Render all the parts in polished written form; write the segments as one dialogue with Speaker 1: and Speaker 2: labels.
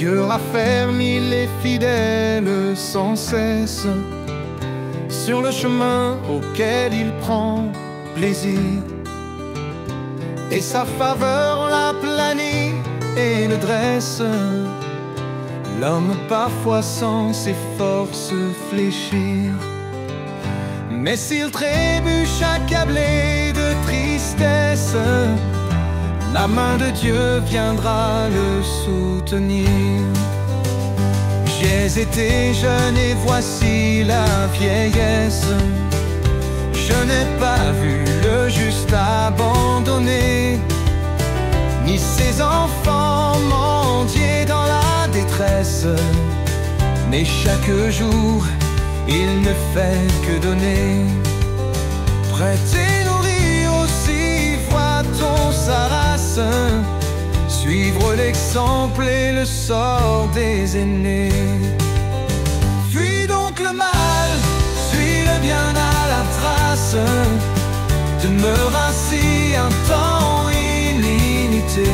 Speaker 1: Dieu raffermit les fidèles sans cesse sur le chemin auquel il prend plaisir. Et sa faveur l'aplanit et le dresse, l'homme parfois sent ses forces fléchir. Mais s'il trébuche accablé de tristesse, la main de Dieu viendra le soutenir. J'ai été jeune et voici la vieillesse. Je n'ai pas vu le juste abandonné, ni ses enfants mendier dans la détresse. Mais chaque jour, il ne fait que donner. Prêter, nourrir aussi, voit-on sa race, suivre l'exemple et le sort des aînés. Fuis donc le mal, suis le bien à la trace, demeure ainsi un temps illimité.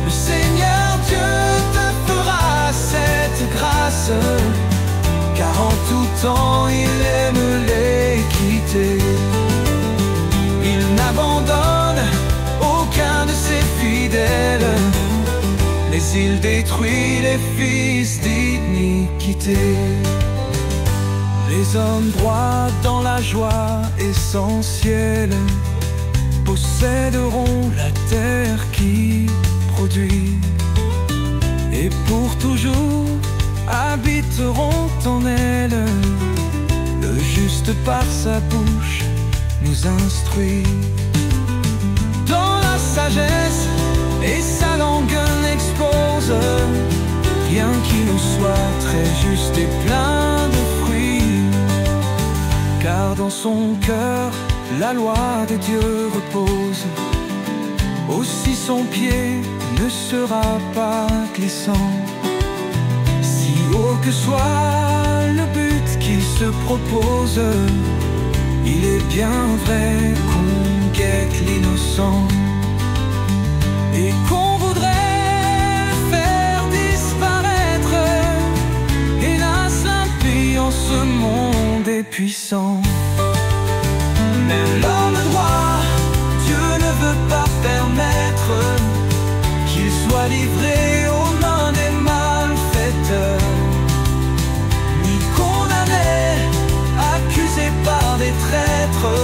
Speaker 1: Le Seigneur Dieu te fera cette grâce, car en tout temps il aime l'équité. Il n'abandonne aucun de ses fidèles, mais il détruit les fils d'iniquité. Les hommes droits dans la joie essentielle posséderont la terre qui produit, et pour toujours habiteront en elle. Le juste par sa bouche nous instruit dans la sagesse, et sa langue n'expose rien qui nous soit très juste et plein de fruits. Car dans son cœur la loi de Dieu repose, aussi son pied ne sera pas glissant. Si haut que soit le but qu'il se propose, il est bien vrai qu'on guette l'innocent, et qu'on voudrait faire disparaître, hélas, l'impie en ce monde est puissant. Mais l'homme droit, Dieu ne veut pas permettre qu'il soit livré aux mains des malfaiteurs, ni condamné, accusé par des traîtres,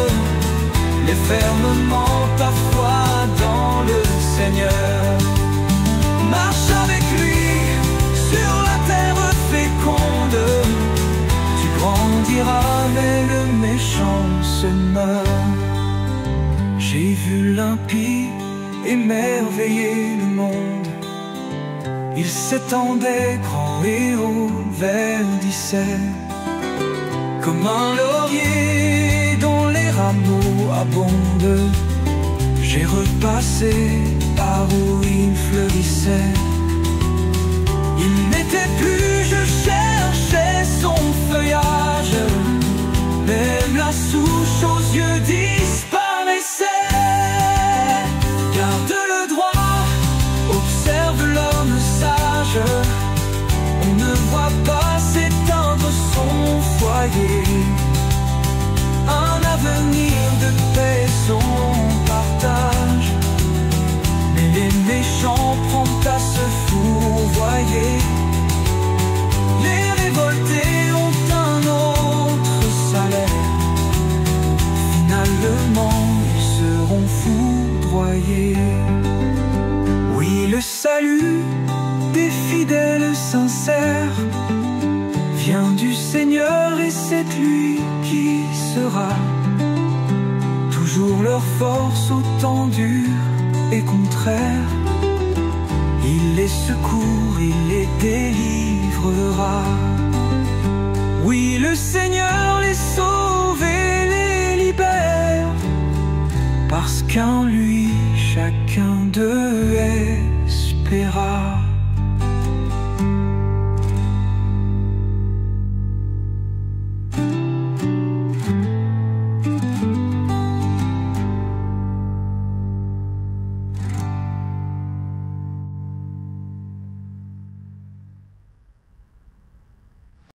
Speaker 1: mais fermement parfois dans le Seigneur. Marche avec lui sur la terre féconde, tu grandiras mais le méchant se meurt. J'ai vu l'impie émerveiller le monde, il s'étendait grand et haut, verdissait comme un laurier dont les rameaux abondent. J'ai repassé par où il fleurissait. Il n'était plus, je cherchais son feuillage, même la souche aux yeux disparaissait. Garde le droit, observe l'homme sage, on ne voit pas s'éteindre son foyer. Un avenir de paix, son partage, mais les méchants promptent à se fourvoyer. Les révoltés ont un autre salaire, finalement ils seront foudroyés. Oui, le salut des fidèles sincères vient du Seigneur, et c'est lui qui sera toujours leur force au temps dur et contraire. Il les secourt, il les délivrera. Oui, le Seigneur les sauve et les libère, parce qu'en lui chacun d'eux espéra.